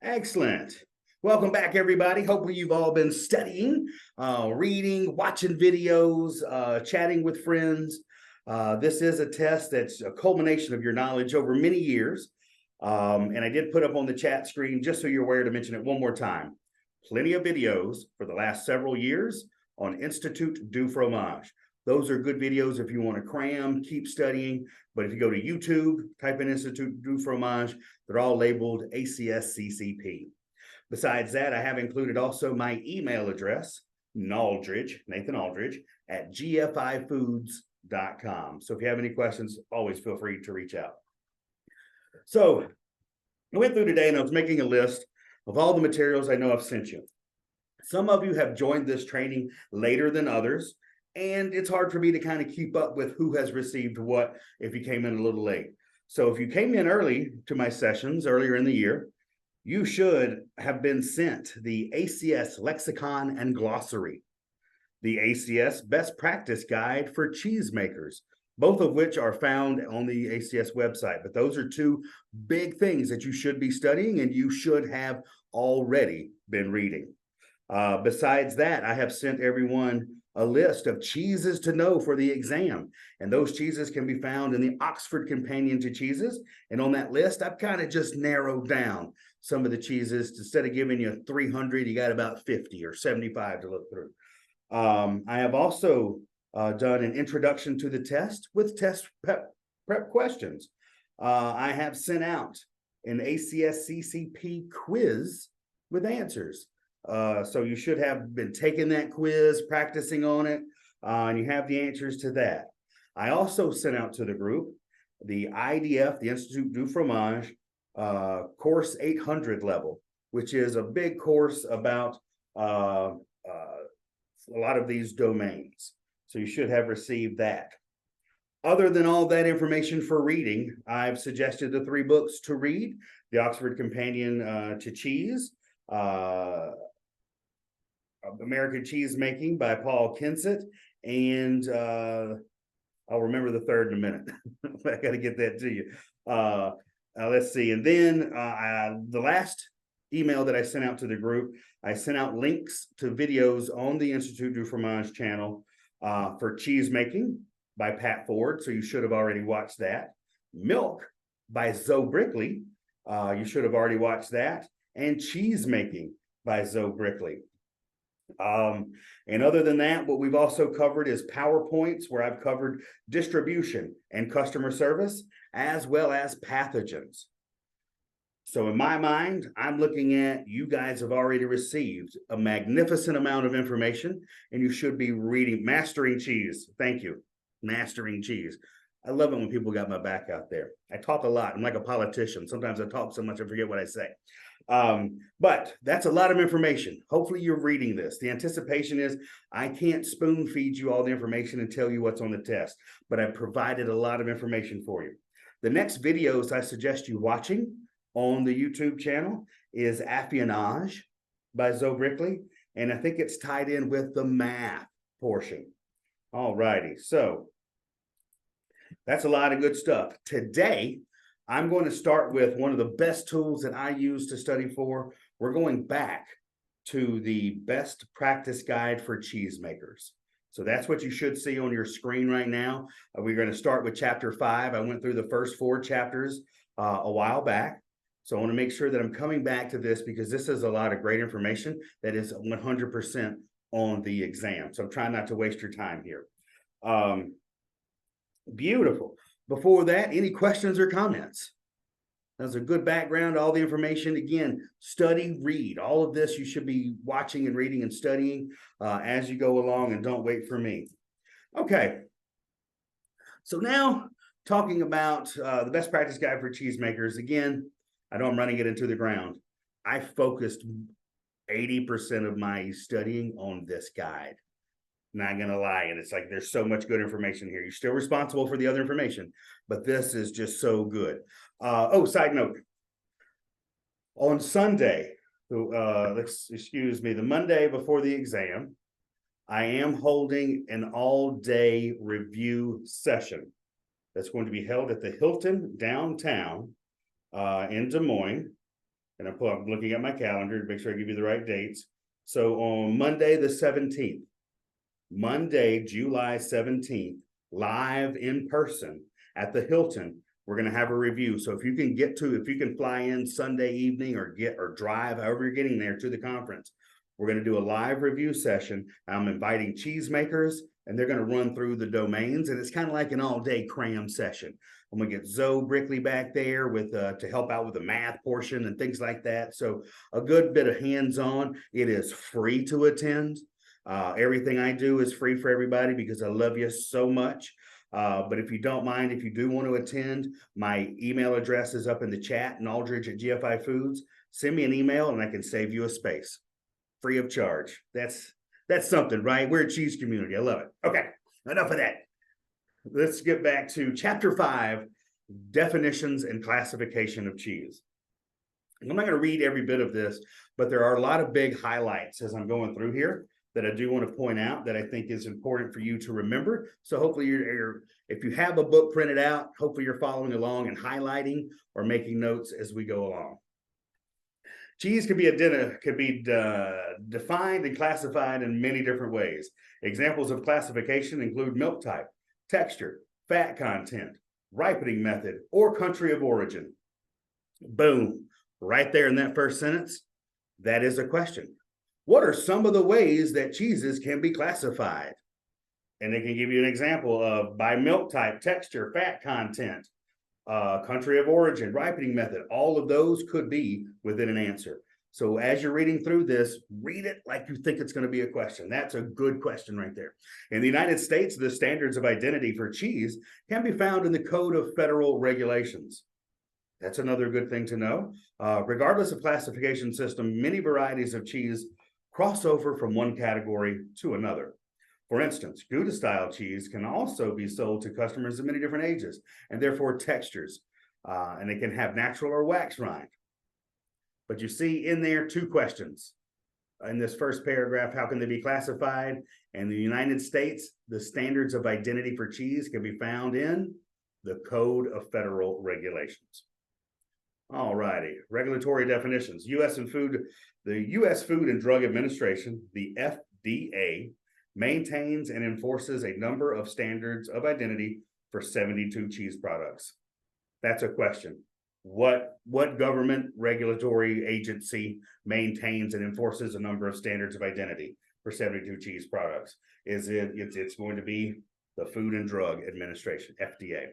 Excellent. Welcome back, everybody. Hopefully you've all been studying, reading, watching videos, chatting with friends. This is a test that's a culmination of your knowledge over many years. And I did put up on the chat screen, just so you're aware, to mention it one more time. Plenty of videos for the last several years on Institut du Fromage. Those are good videos if you want to cram, keep studying. But if you go to YouTube, type in Institut du Fromage, they're all labeled ACS CCP. Besides that, I have included also my email address, Nathan Aldridge, at gfifoods.com. So if you have any questions, always feel free to reach out. So I went through today and I was making a list of all the materials I know I've sent you. Some of you have joined this training later than others, and it's hard for me to kind of keep up with who has received what if you came in a little late. So if you came in early to my sessions earlier in the year, you should have been sent the ACS Lexicon and Glossary, the ACS Best Practice Guide for Cheesemakers, both of which are found on the ACS website. But those are two big things that you should be studying and you should have already been reading. Besides that, I have sent everyone a list of cheeses to know for the exam. And those cheeses can be found in the Oxford Companion to Cheeses. And on that list, I've kind of just narrowed down some of the cheeses. Instead of giving you 300, you got about 50 or 75 to look through. I have also done an introduction to the test with test prep questions. I have sent out an ACS CCP quiz with answers. So you should have been taking that quiz, practicing on it, and you have the answers to that. I also sent out to the group the IDF, the Institut du Fromage, course 800 level, which is a big course about a lot of these domains. So you should have received that. Other than all that information for reading, I've suggested the 3 books to read: the Oxford Companion to Cheese, American Cheese Making by Paul Kensett, and I'll remember the third in a minute. I got to get that to you. Let's see. And then the last email that I sent out to the group, I sent out links to videos on the Institut du Fromage channel for Cheese Making by Pat Ford. So you should have already watched that. Milk by Zoe Brickley. You should have already watched that. And Cheese Making by Zoe Brickley. And other than that, what we've also covered is PowerPoints, where I've covered distribution and customer service, as well as pathogens. So in my mind, I'm looking at, you guys have already received a magnificent amount of information, and you should be reading Mastering Cheese. Thank you. Mastering Cheese. I love it when people got my back out there. I talk a lot. I'm like a politician. Sometimes I talk so much I forget what I say. But that's a lot of information. Hopefully you're reading this. The anticipation is I can't spoon feed you all the information and tell you what's on the test, but I've provided a lot of information for you. The next videos I suggest you watching on the YouTube channel is Affianage by Zoe Brickley, and I think it's tied in with the math portion. All righty, so that's a lot of good stuff. Today, I'm going to start with one of the best tools that I use to study for. We're going back to the Best Practice Guide for Cheesemakers. So that's what you should see on your screen right now. We're going to start with chapter 5. I went through the first 4 chapters a while back. So I want to make sure that I'm coming back to this because this is a lot of great information that is 100% on the exam. So I'm trying not to waste your time here. Beautiful. Before that, any questions or comments? That's a good background, all the information. Again, study, read. All of this you should be watching and reading and studying as you go along, and don't wait for me. Okay. So now talking about the Best Practice Guide for Cheesemakers. Again, I know I'm running it into the ground. I focused 80% of my studying on this guide. Not gonna lie, and it's like there's so much good information here. You're still responsible for the other information, but this is just so good. Oh, side note. On Sunday, the Monday before the exam, I am holding an all-day review session that's going to be held at the Hilton downtown in Des Moines. and I'm looking at my calendar to make sure I give you the right dates. So on Monday, the 17th, Monday, July 17th, live in person at the Hilton, we're going to have a review. So if you can fly in Sunday evening or drive, however you're getting there to the conference, we're going to do a live review session. I'm inviting Cheesemakers, and they're going to run through the domains, and it's kind of like an all-day cram session. I'm going to get Zoe Brickley back there with to help out with the math portion and things like that. So a good bit of hands-on. It is free to attend. Everything I do is free for everybody because I love you so much. But if you don't mind, if you do want to attend, my email address is up in the chat, and Aldridge@GFI Foods. Send me an email and I can save you a space free of charge. That's something, right? We're a cheese community. I love it. Okay, enough of that. Let's get back to chapter 5, definitions and classification of cheese. I'm not going to read every bit of this, but there are a lot of big highlights as I'm going through here that I do want to point out that I think is important for you to remember. So hopefully if you have a book printed out, hopefully you're following along and highlighting or making notes as we go along. Cheese can be defined and classified in many different ways. Examples of classification include milk type, texture, fat content, ripening method, or country of origin. Boom, right there in that first sentence, that is a question. What are some of the ways that cheeses can be classified? And they can give you an example of by milk type, texture, fat content, country of origin, ripening method. All of those could be within an answer. So as you're reading through this, read it like you think it's going to be a question. That's a good question right there. In the United States, the standards of identity for cheese can be found in the Code of Federal Regulations. That's another good thing to know. Regardless of classification system, many varieties of cheese cross over from one category to another. For instance, Gouda-style cheese can also be sold to customers of many different ages and therefore textures, and they can have natural or wax rind. But you see in there 2 questions. In this first paragraph, how can they be classified? In the United States, the standards of identity for cheese can be found in the Code of Federal Regulations. All righty, regulatory definitions. The U.S. Food and Drug Administration, the FDA, maintains and enforces a number of standards of identity for 72 cheese products. That's a question. What government regulatory agency maintains and enforces a number of standards of identity for 72 cheese products? It's going to be the Food and Drug Administration, FDA.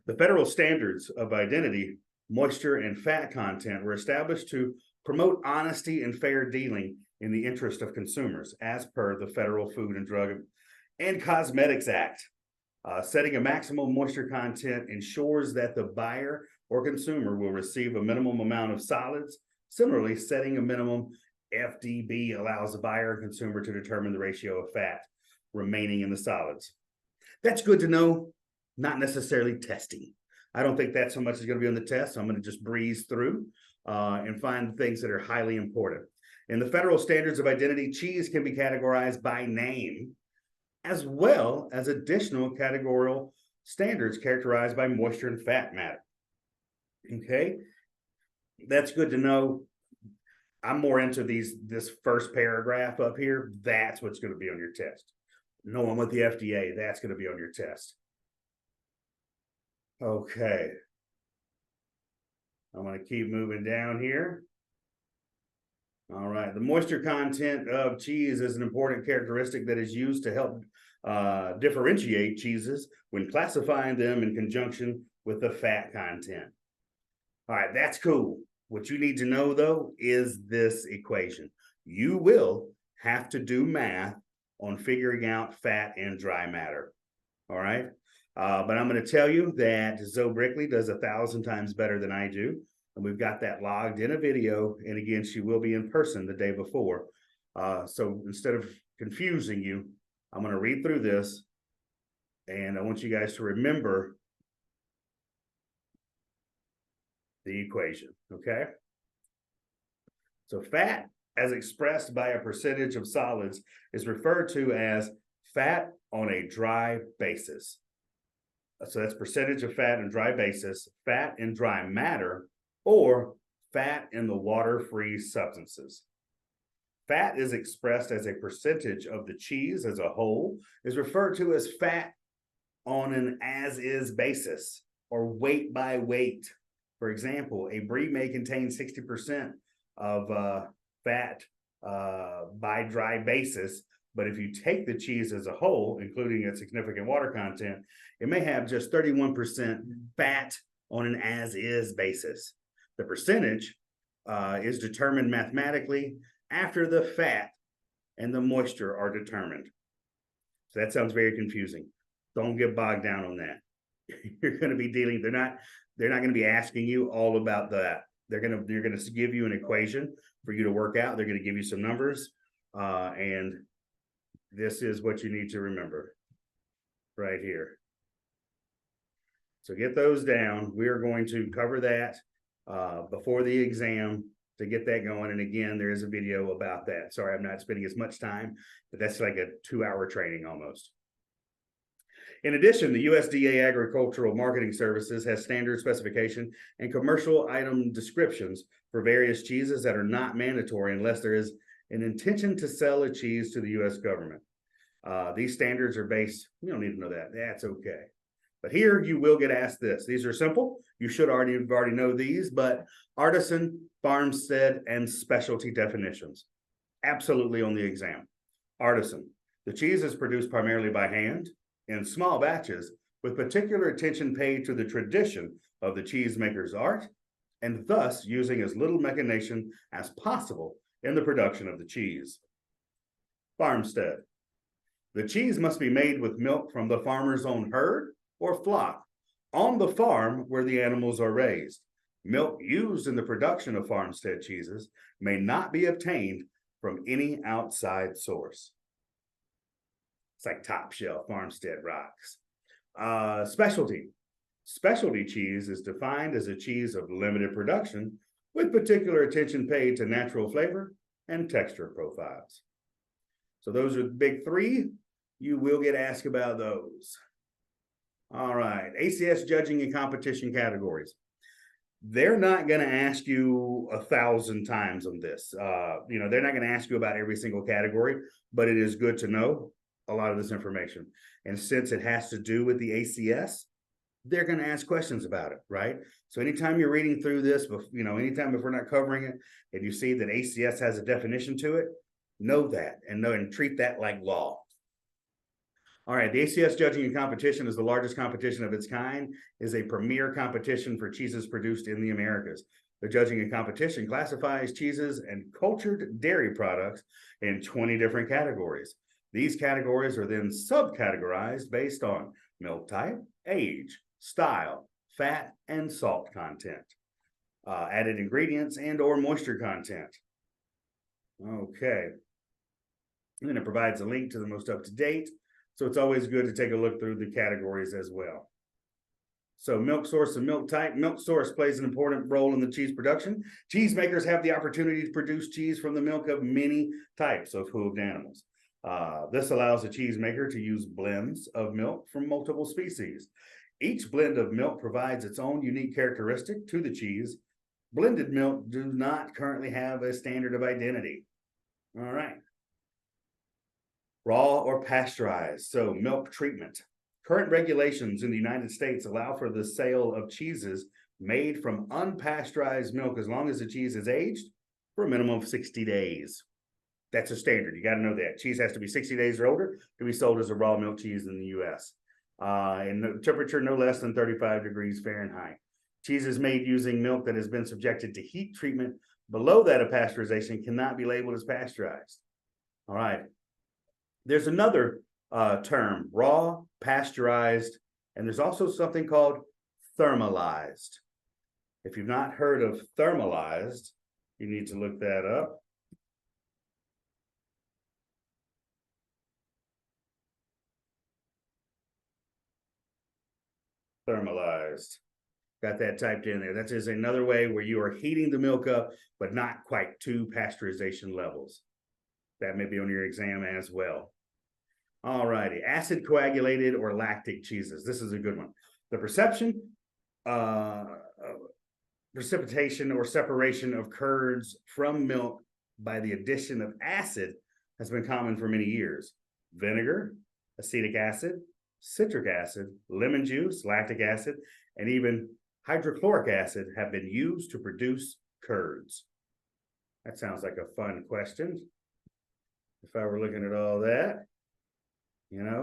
The federal standards of identity, moisture and fat content, were established to promote honesty and fair dealing in the interest of consumers, as per the Federal Food and Drug and Cosmetics Act. Setting a maximum moisture content ensures that the buyer or consumer will receive a minimum amount of solids. Similarly, setting a minimum FDB allows the buyer and consumer to determine the ratio of fat remaining in the solids. That's good to know, not necessarily testing. I don't think that so much is going to be on the test. So I'm going to just breeze through and find things that are highly important. In the federal standards of identity, cheese can be categorized by name, as well as additional categorical standards characterized by moisture and fat matter. Okay, that's good to know. I'm more into this first paragraph up here. That's what's going to be on your test. No, I'm with the FDA. That's going to be on your test. Okay. I'm going to keep moving down here. All right. The moisture content of cheese is an important characteristic that is used to help differentiate cheeses when classifying them in conjunction with the fat content. All right, that's cool. What you need to know, though, is this equation. You will have to do math on figuring out fat and dry matter. All right. But I'm going to tell you that Zoe Brickley does 1,000 times better than I do. And we've got that logged in a video. And again, she will be in person the day before. So instead of confusing you, I'm going to read through this. And I want you guys to remember the equation, okay? So fat, as expressed by a percentage of solids, is referred to as fat on a dry basis. So that's percentage of fat and dry basis, fat and dry matter, or fat in the water-free substances. Fat is expressed as a percentage of the cheese as a whole, is referred to as fat on an as-is basis or weight by weight. For example, a brie may contain 60% of fat by dry basis, but if you take the cheese as a whole, including its significant water content, it may have just 31% fat on an as-is basis. The percentage is determined mathematically after the fat and the moisture are determined. So that sounds very confusing. Don't get bogged down on that. You're going to be dealing, they're not going to be asking you all about that. They're going to give you an equation for you to work out. They're going to give you some numbers, and this is what you need to remember right here. So get those down. We are going to cover that before the exam to get that going. And again, there is a video about that. Sorry, I'm not spending as much time, but that's like a 2-hour training almost. In addition, the USDA Agricultural Marketing Services has standard specification and commercial item descriptions for various cheeses that are not mandatory unless there is an intention to sell a cheese to the U.S. government. These standards are based, you don't need to know that, that's okay. But here you will get asked this. These are simple. You should already know these, but artisan, farmstead, and specialty definitions. Absolutely on the exam. Artisan. The cheese is produced primarily by hand in small batches with particular attention paid to the tradition of the cheesemaker's art and thus using as little machination as possible in the production of the cheese. Farmstead. The cheese must be made with milk from the farmer's own herd or flock on the farm where the animals are raised. Milk used in the production of farmstead cheeses may not be obtained from any outside source. It's like top shelf farmstead rocks. Specialty. Specialty cheese is defined as a cheese of limited production with particular attention paid to natural flavor and texture profiles. So those are the big three. You will get asked about those. All right, ACS judging and competition categories. They're not going to ask you 1,000 times on this. They're not going to ask you about every single category, but it is good to know a lot of this information. And since it has to do with the ACS, they're going to ask questions about it, right? So anytime you're reading through this, anytime if we're not covering it and you see that ACS has a definition to it, know that and treat that like law. All right, the ACS Judging and Competition is the largest competition of its kind, is a premier competition for cheeses produced in the Americas. The Judging and Competition classifies cheeses and cultured dairy products in 20 different categories. These categories are then subcategorized based on milk type, age, style, fat, and salt content, added ingredients and or moisture content. Okay. And then it provides a link to the most up-to-date. So it's always good to take a look through the categories as well. So milk source and milk type. Milk source plays an important role in the cheese production. Cheesemakers have the opportunity to produce cheese from the milk of many types of hooved animals. This allows a cheesemaker to use blends of milk from multiple species. Each blend of milk provides its own unique characteristic to the cheese. Blended milk do not currently have a standard of identity. All right. Raw or pasteurized, so milk treatment. Current regulations in the United States allow for the sale of cheeses made from unpasteurized milk as long as the cheese is aged for a minimum of 60 days. That's a standard. You got to know that. Cheese has to be 60 days or older to be sold as a raw milk cheese in the U.S. And temperature no less than 35 degrees Fahrenheit. Cheese is made using milk that has been subjected to heat treatment below that of pasteurization cannot be labeled as pasteurized. All right. There's another term, raw, pasteurized, and there's also something called thermalized. If you've not heard of thermalized, you need to look that up. Thermalized. Got that typed in there. That is another way where you are heating the milk up, but not quite to pasteurization levels. That may be on your exam as well. All righty, acid coagulated or lactic cheeses. This is a good one. The perception precipitation or separation of curds from milk by the addition of acid has been common for many years. Vinegar, acetic acid, citric acid, lemon juice, lactic acid, and even hydrochloric acid have been used to produce curds. That sounds like a fun question. If I were looking at all that,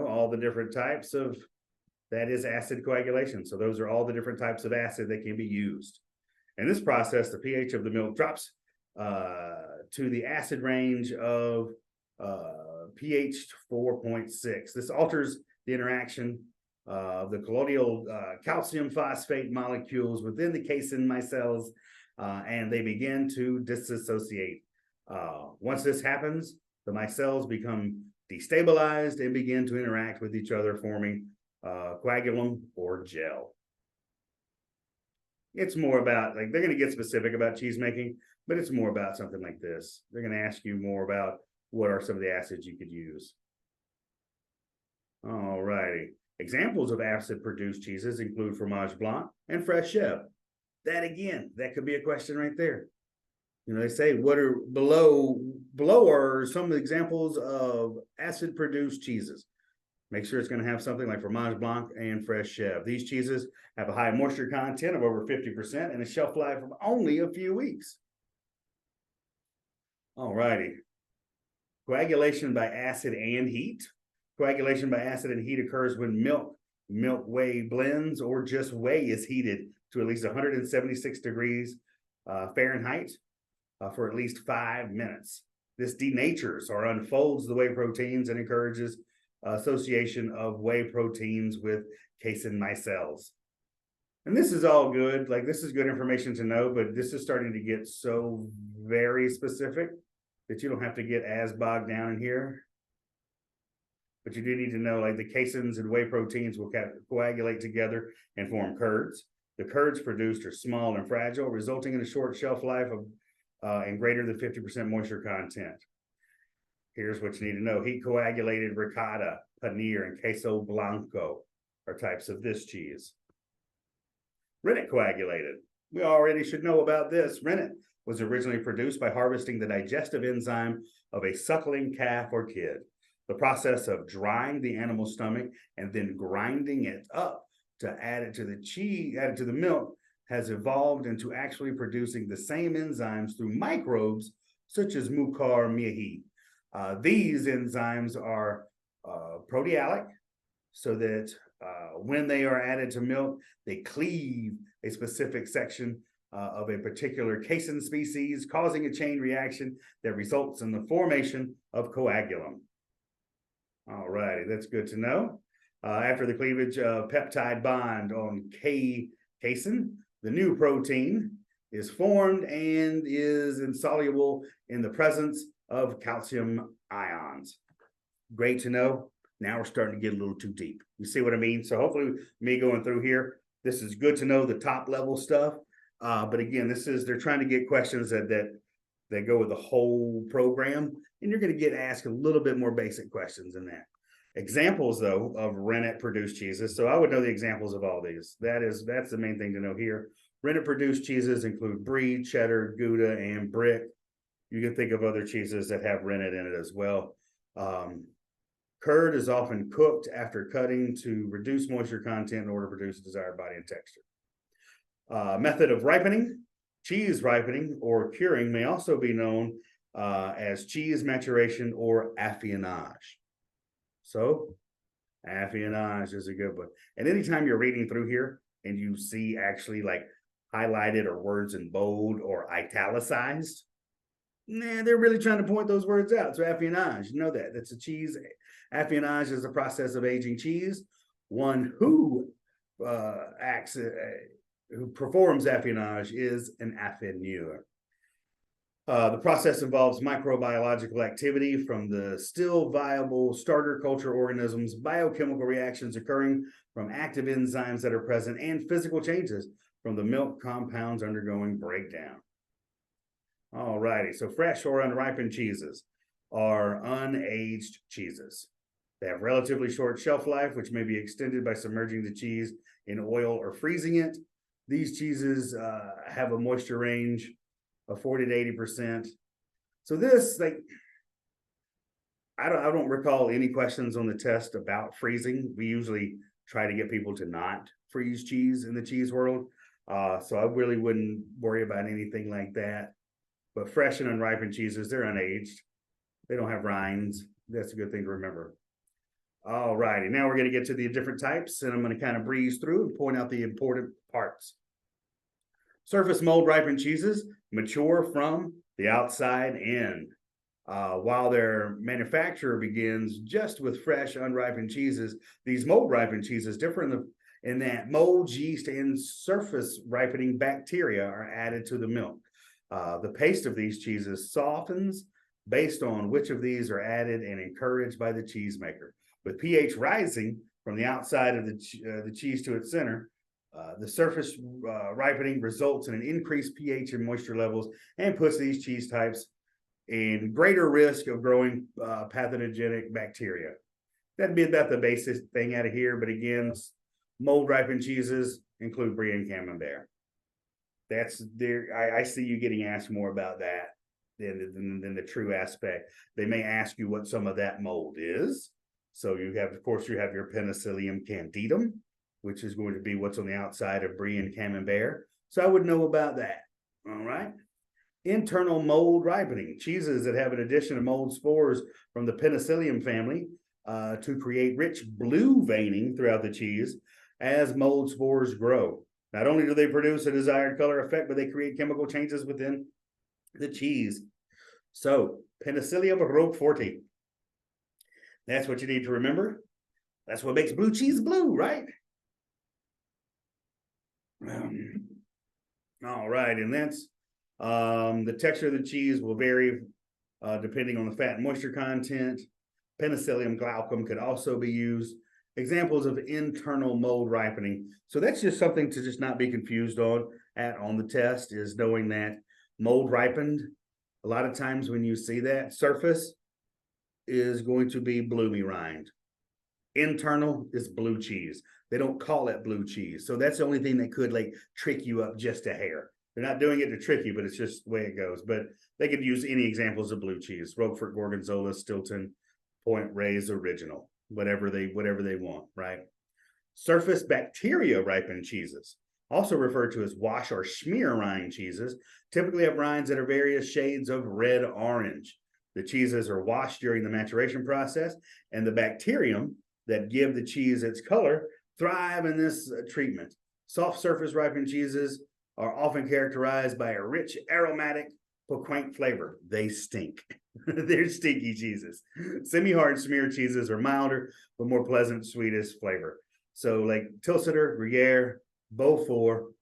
all the different types of, that is acid coagulation. So those are all the different types of acid that can be used. In this process, the pH of the milk drops to the acid range of pH 4.6. This alters the interaction of the colloidal calcium phosphate molecules within the casein micelles, and they begin to disassociate. Once this happens, the micelles become destabilized and begin to interact with each other, forming coagulum or gel. It's more about, like, they're going to get specific about cheese making, but it's more about something like this. They're going to ask you more about what are some of the acids you could use. All righty. Examples of acid-produced cheeses include fromage blanc and fresh chèvre. That, again, that could be a question right there. They say, what are below are some of the examples of acid-produced cheeses. Make sure it's going to have something like fromage blanc and fresh chèvre. These cheeses have a high moisture content of over 50% and a shelf life of only a few weeks. All righty. Coagulation by acid and heat. Coagulation by acid and heat occurs when milk whey blends or just whey is heated to at least 176 degrees Fahrenheit for at least 5 minutes. This denatures or unfolds the whey proteins and encourages association of whey proteins with casein micelles. And this is all good. Like, this is good information to know, but this is starting to get so very specific that you don't have to get as bogged down in here. But you do need to know, like, the caseins and whey proteins will coagulate together and form curds. The curds produced are small and fragile, resulting in a short shelf life of and greater than 50% moisture content. Here's what you need to know. Heat coagulated ricotta, paneer, and queso blanco are types of this cheese. Rennet coagulated. We already should know about this. Rennet was originally produced by harvesting the digestive enzyme of a suckling calf or kid. The process of drying the animal's stomach and then grinding it up to add it to the cheese, add it to the milk, has evolved into actually producing the same enzymes through microbes such as mucor mihi. These enzymes are proteolytic, so that when they are added to milk, they cleave a specific section of a particular casein species, causing a chain reaction that results in the formation of coagulum. All righty, that's good to know. After the cleavage of peptide bond on casein, the new protein is formed and is insoluble in the presence of calcium ions. Great to know. Now we're starting to get a little too deep. You see what I mean? So hopefully me going through here, this is good to know the top level stuff. But again, they're trying to get questions that go with the whole program, and you're going to get asked a little bit more basic questions than that. Examples, though, of rennet produced cheeses. So I would know the examples of all these. That's the main thing to know here. Rennet produced cheeses include brie, cheddar, Gouda, and brick. You can think of other cheeses that have rennet in it as well. Curd is often cooked after cutting to reduce moisture content in order to produce desired body and texture. Method of ripening. Cheese ripening or curing may also be known as cheese maturation or affinage. So affinage is a good one. And anytime you're reading through here and you see actually like highlighted or words in bold or italicized, they're really trying to point those words out. So affinage, you know that. That's a cheese. Affinage is the process of aging cheese. One who performs affinage is an affineur. The process involves microbiological activity from the still viable starter culture organisms, biochemical reactions occurring from active enzymes that are present, and physical changes from the milk compounds undergoing breakdown. All righty, so fresh or unripened cheeses are unaged cheeses. They have relatively short shelf life, which may be extended by submerging the cheese in oil or freezing it. These cheeses have a moisture range of 40 to 80%. So this, like, I don't recall any questions on the test about freezing. We usually try to get people to not freeze cheese in the cheese world. So I really wouldn't worry about anything like that. But fresh and unripened cheeses, they're unaged. They don't have rinds. That's a good thing to remember. All righty, now we're going to get to the different types, and I'm going to kind of breeze through and point out the important parts. Surface mold ripened cheeses mature from the outside in. While their manufacture begins just with fresh, unripened cheeses, these mold ripened cheeses differ in that mold, yeast, and surface ripening bacteria are added to the milk. The paste of these cheeses softens based on which of these are added and encouraged by the cheesemaker. With pH rising from the outside of the cheese to its center, the surface ripening results in an increased pH and moisture levels and puts these cheese types in greater risk of growing pathogenic bacteria. That'd be about the basic thing out of here. But again, mold ripened cheeses include Brie and Camembert. That's there. I see you getting asked more about that than the true aspect. They may ask you what some of that mold is. So you have, of course, you have your Penicillium candidum, which is going to be what's on the outside of Brie and Camembert. So I would know about that. All right. Internal mold ripening, cheeses that have an addition of mold spores from the Penicillium family to create rich blue veining throughout the cheese as mold spores grow. Not only do they produce a desired color effect, but they create chemical changes within the cheese. So Penicillium roqueforti, that's what you need to remember. That's what makes blue cheese blue, right? All right, and that's the texture of the cheese will vary depending on the fat and moisture content. Penicillium glaucum could also be used. Examples of internal mold ripening. So that's just something to just not be confused on the test, is knowing that mold ripened, a lot of times when you see that, surface is going to be bloomy rind. Internal is blue cheese. They don't call it blue cheese. So that's the only thing that could like trick you up just a hair. They're not doing it to trick you, but it's just the way it goes. But they could use any examples of blue cheese: Roquefort, Gorgonzola, Stilton, Point Reyes Original, whatever they want, right? Surface bacteria ripened cheeses, also referred to as wash or smear rind cheeses, typically have rinds that are various shades of red-orange. The cheeses are washed during the maturation process, and the bacterium that give the cheese its color thrive in this treatment. Soft surface ripened cheeses are often characterized by a rich, aromatic, piquant flavor. They stink. They're stinky cheeses. Semi-hard smear cheeses are milder, but more pleasant, sweetest flavor. So like Tilsiter, Gruyere, Beaufort,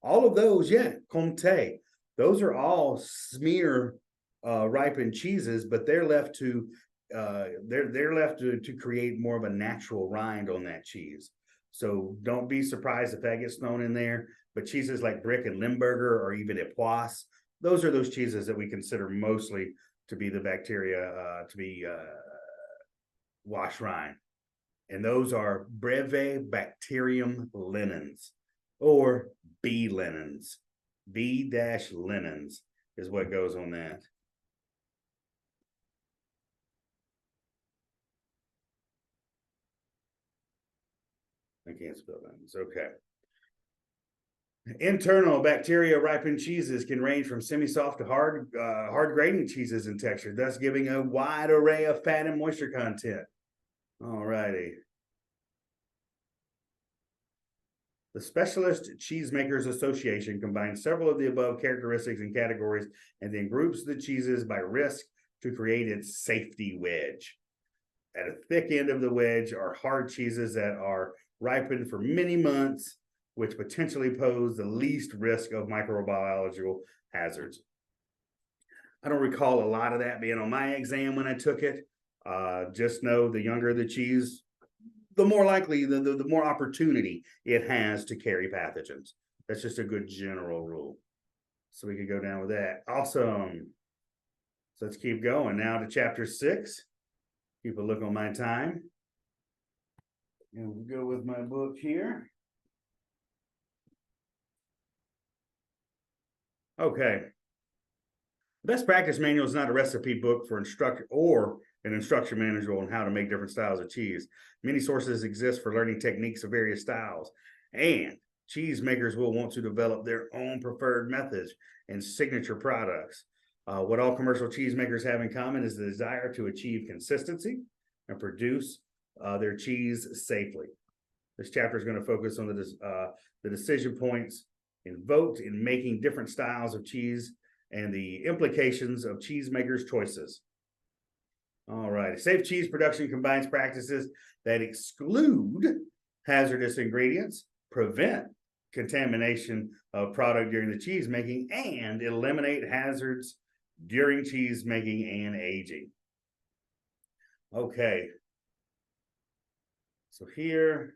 all of those, yeah, Comté, those are all smear ripened cheeses, but they're left to to create more of a natural rind on that cheese. So don't be surprised if that gets thrown in there. But cheeses like Brick and Limburger, or even Epoisse, those are those cheeses that we consider mostly to be the bacteria to be wash rind. And those are Brevibacterium linens, or B linens. B-linens is what goes on that. I can't spell that. Okay. Internal bacteria ripened cheeses can range from semi-soft to hard grating cheeses in texture, thus giving a wide array of fat and moisture content. All righty. The Specialist Cheesemakers Association combines several of the above characteristics and categories and then groups the cheeses by risk to create its safety wedge. At a thick end of the wedge are hard cheeses that are ripened for many months, which potentially pose the least risk of microbiological hazards. I don't recall a lot of that being on my exam when I took it. Just know the younger the cheese, the more likely, the more opportunity it has to carry pathogens. That's just a good general rule. So we could go down with that. Awesome. So let's keep going now to chapter 6. Keep a look on my time. And we'll go with my book here. Okay. Best practice manual is not a recipe book for instructor or an instruction manual on how to make different styles of cheese. Many sources exist for learning techniques of various styles, and cheesemakers will want to develop their own preferred methods and signature products. What all commercial cheesemakers have in common is the desire to achieve consistency and produce their cheese safely. This chapter is going to focus on the decision points invoked in making different styles of cheese and the implications of cheesemakers' choices. All right. Safe cheese production combines practices that exclude hazardous ingredients, prevent contamination of product during the cheese making, and eliminate hazards during cheese making and aging. Okay. So here,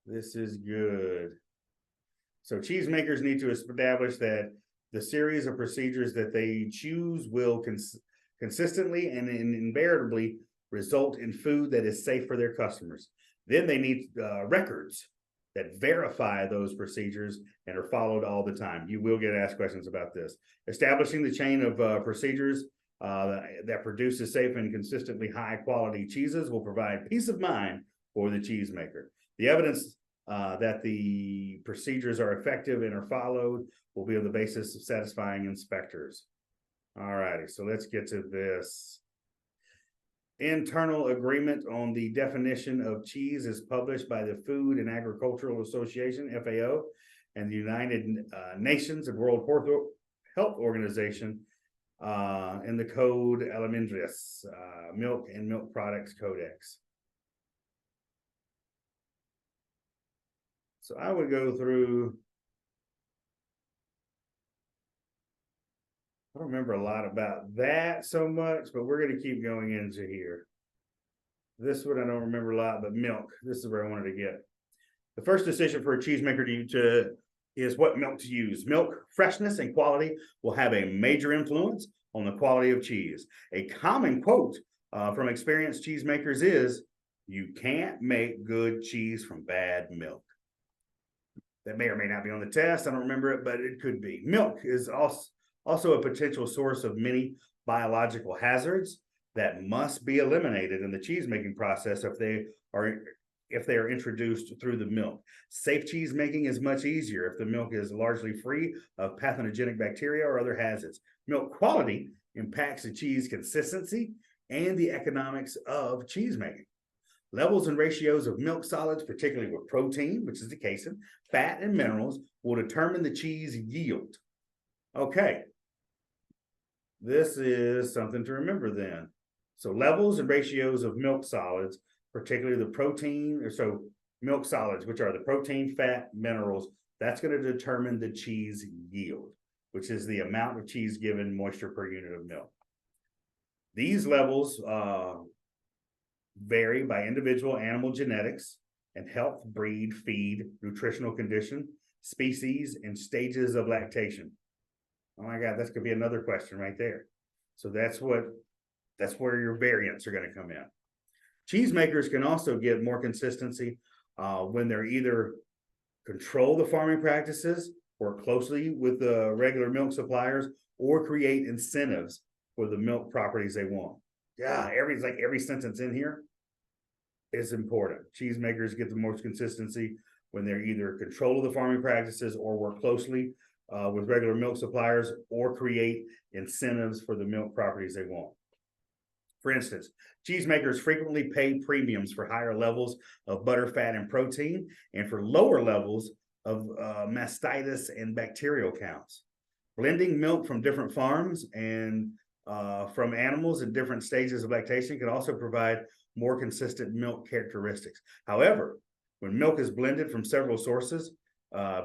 this is good. So cheesemakers need to establish that the series of procedures that they choose will consistently and invariably result in food that is safe for their customers. Then they need records that verify those procedures and are followed all the time. You will get asked questions about this. Establishing the chain of procedures that produces safe and consistently high quality cheeses will provide peace of mind for the cheesemaker. The evidence that the procedures are effective and are followed will be on the basis of satisfying inspectors. All righty, so let's get to this. Internal agreement on the definition of cheese is published by the Food and Agricultural Association, FAO, and the United Nations and World Health Organization in the Code Alimentarius, Milk and Milk Products Codex. So I would go through, I don't remember a lot about that so much, but we're going to keep going into here. This one I don't remember a lot, but milk, this is where I wanted to get. The first decision for a cheesemaker is what milk to use. Milk freshness and quality will have a major influence on the quality of cheese. A common quote from experienced cheesemakers is, "You can't make good cheese from bad milk." That may or may not be on the test. I don't remember it, but it could be. Milk is also a potential source of many biological hazards that must be eliminated in the cheese making process if they are introduced through the milk. Safe cheese making is much easier if the milk is largely free of pathogenic bacteria or other hazards. Milk quality impacts the cheese consistency and the economics of cheese making. Levels and ratios of milk solids, particularly with protein, which is the casein, fat, and minerals, will determine the cheese yield. Okay. This is something to remember then. So levels and ratios of milk solids, particularly the protein, so milk solids, which are the protein, fat, minerals, that's going to determine the cheese yield, which is the amount of cheese given moisture per unit of milk. These levels vary by individual animal genetics and health, breed, feed, nutritional condition, species, and stages of lactation. Oh my God, that's gonna be another question right there. So that's where your variants are going to come in. Cheesemakers can also get more consistency when they're either control the farming practices, work closely with the regular milk suppliers, or create incentives for the milk properties they want. Yeah, every sentence in here is important. Cheesemakers get the most consistency when they're either control of the farming practices or work closely with regular milk suppliers or create incentives for the milk properties they want. For instance, cheesemakers frequently pay premiums for higher levels of butter, fat, and protein, and for lower levels of mastitis and bacterial counts. Blending milk from different farms and from animals in different stages of lactation can also provide more consistent milk characteristics. However, when milk is blended from several sources,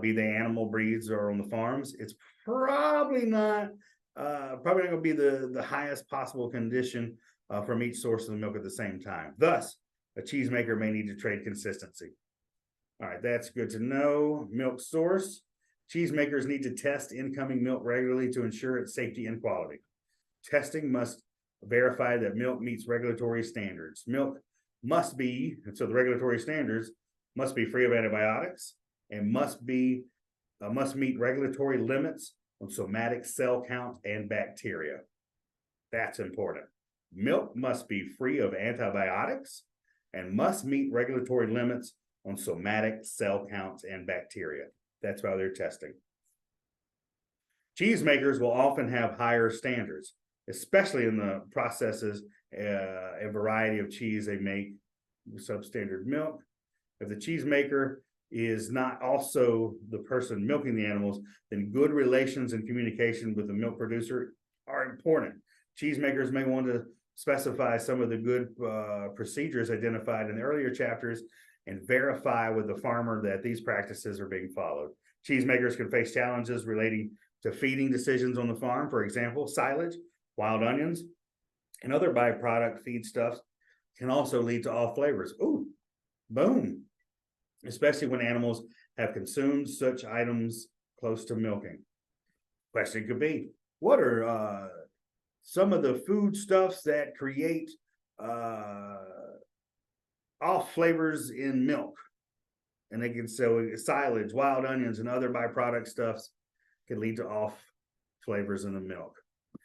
be they animal breeds or on the farms, it's probably not going to be the highest possible condition from each source of the milk at the same time. Thus, a cheesemaker may need to trade consistency. All right, that's good to know. Milk source. Cheesemakers need to test incoming milk regularly to ensure its safety and quality. Testing must verify that milk meets regulatory standards. Milk must be, so the regulatory standards must be free of antibiotics and must be must meet regulatory limits on somatic cell count and bacteria. That's important. Milk must be free of antibiotics and must meet regulatory limits on somatic cell counts and bacteria. That's why they're testing. Cheesemakers will often have higher standards, especially in the processes, a variety of cheese they make with substandard milk. If the cheesemaker is not also the person milking the animals, then good relations and communication with the milk producer are important. Cheesemakers may want to specify some of the good procedures identified in the earlier chapters and verify with the farmer that these practices are being followed. Cheesemakers can face challenges relating to feeding decisions on the farm. For example, silage, wild onions, and other byproduct feedstuffs can also lead to off flavors. Ooh, boom. Especially when animals have consumed such items close to milking. Question could be, what are some of the foodstuffs that create off flavors in milk? And they can, so silage, wild onions, and other byproduct stuffs can lead to off flavors in the milk.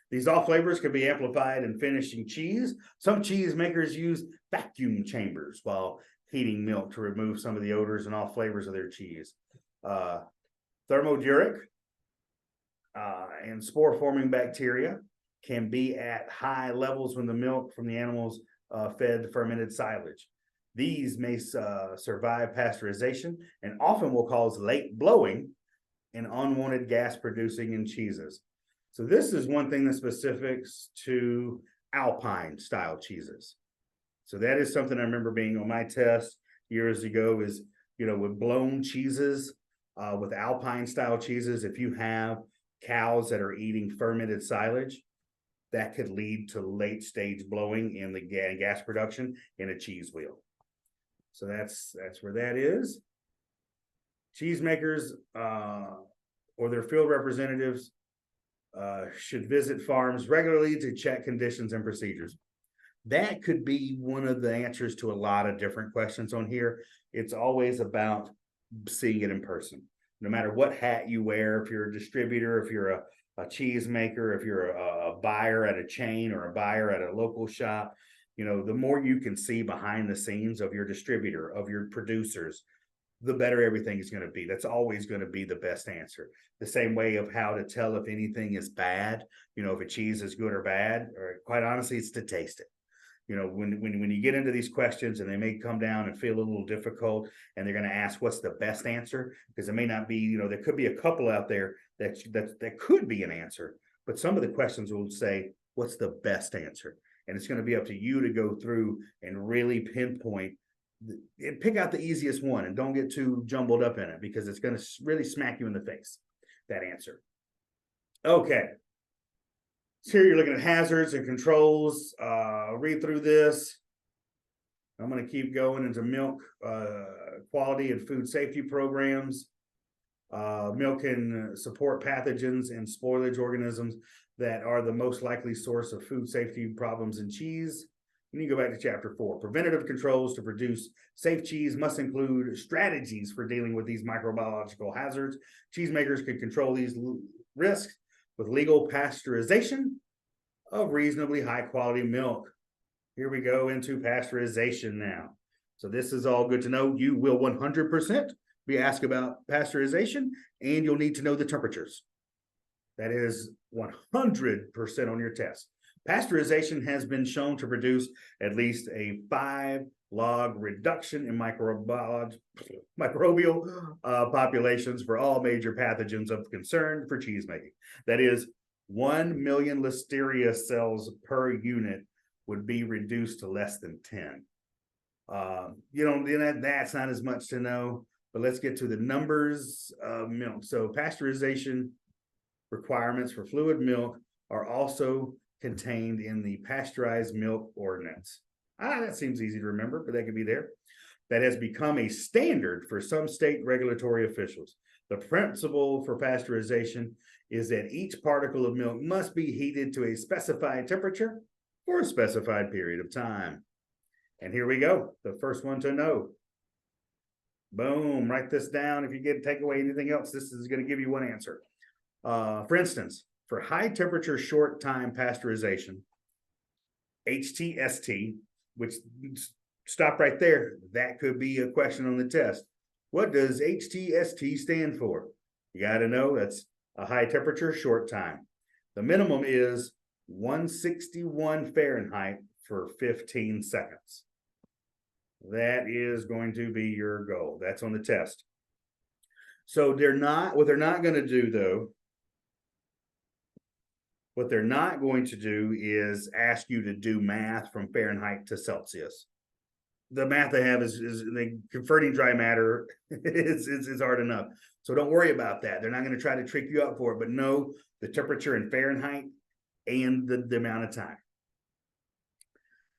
These off flavors can be amplified in finishing cheese. Some cheese makers use vacuum chambers while heating milk to remove some of the odors and off flavors of their cheese. Thermoduric and spore forming bacteria can be at high levels when the milk from the animals fed fermented silage. These may survive pasteurization and often will cause late blowing and unwanted gas producing in cheeses. So this is one thing that's specific to Alpine style cheeses. So that is something I remember being on my test years ago is, you know, with blown cheeses, with Alpine style cheeses, if you have cows that are eating fermented silage, that could lead to late stage blowing in the gas production in a cheese wheel. So that's where that is. Cheesemakers or their field representatives should visit farms regularly to check conditions and procedures. That could be one of the answers to a lot of different questions on here. It's always about seeing it in person. No matter what hat you wear, if you're a distributor, if you're a cheese maker, if you're a buyer at a chain or a buyer at a local shop, you know, the more you can see behind the scenes of your distributor, of your producers, the better everything is going to be. That's always going to be the best answer. The same way of how to tell if anything is bad, you know, if a cheese is good or bad, or quite honestly, it's to taste it. You know, when you get into these questions and they may come down and feel a little difficult and they're going to ask what's the best answer, because it may not be, you know, there could be a couple out there that could be an answer, but some of the questions will say, what's the best answer? And it's going to be up to you to go through and really pinpoint and pick out the easiest one and don't get too jumbled up in it because it's going to really smack you in the face, that answer. Okay. So here you're looking at hazards and controls. Read through this. I'm going to keep going into milk quality and food safety programs. Milk can support pathogens and spoilage organisms that are the most likely source of food safety problems in cheese. And you go back to chapter 4. Preventative controls to produce safe cheese must include strategies for dealing with these microbiological hazards. Cheesemakers can control these risks with legal pasteurization of reasonably high quality milk. Here we go into pasteurization now. So this is all good to know. You will 100% be asked about pasteurization, and you'll need to know the temperatures. That is 100% on your test. Pasteurization has been shown to produce at least a 5-log reduction in microbial populations for all major pathogens of concern for cheese making. That is 1 million listeria cells per unit would be reduced to less than 10. You know, that's not as much to know, but let's get to the numbers of milk. So pasteurization requirements for fluid milk are also contained in the pasteurized milk ordinance. That seems easy to remember, but that could be there. That has become a standard for some state regulatory officials. The principle for pasteurization is that each particle of milk must be heated to a specified temperature for a specified period of time. And here we go, the first one to know. Boom, write this down. If you take away anything else, this is going to give you one answer. For instance, for high temperature short time pasteurization, HTST, which stop right there. That could be a question on the test. What does HTST stand for? You got to know that's a high temperature short time. The minimum is 161 Fahrenheit for 15 seconds. That is going to be your goal. That's on the test. So what they're not going to do though, what they're not going to do is ask you to do math from Fahrenheit to Celsius. The math they have is the converting dry matter is hard enough. So don't worry about that. They're not going to try to trick you up for it, but know the temperature in Fahrenheit and the amount of time.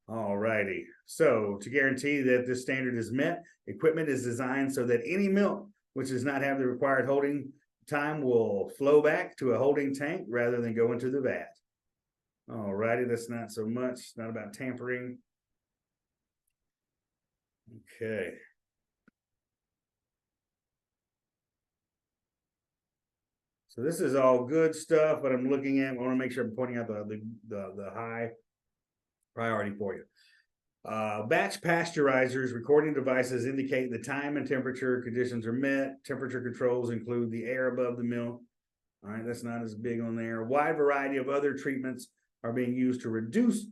All righty. So to guarantee that this standard is met, equipment is designed so that any milk which does not have the required holding time will flow back to a holding tank rather than go into the vat. All righty. That's not so much. It's not about tampering. Okay. So this is all good stuff, but I'm looking at, I want to make sure I'm pointing out the high priority for you. Batch pasteurizers, recording devices indicate the time and temperature conditions are met. Temperature controls include the air above the milk. All right, that's not as big on there. A wide variety of other treatments are being used to reduce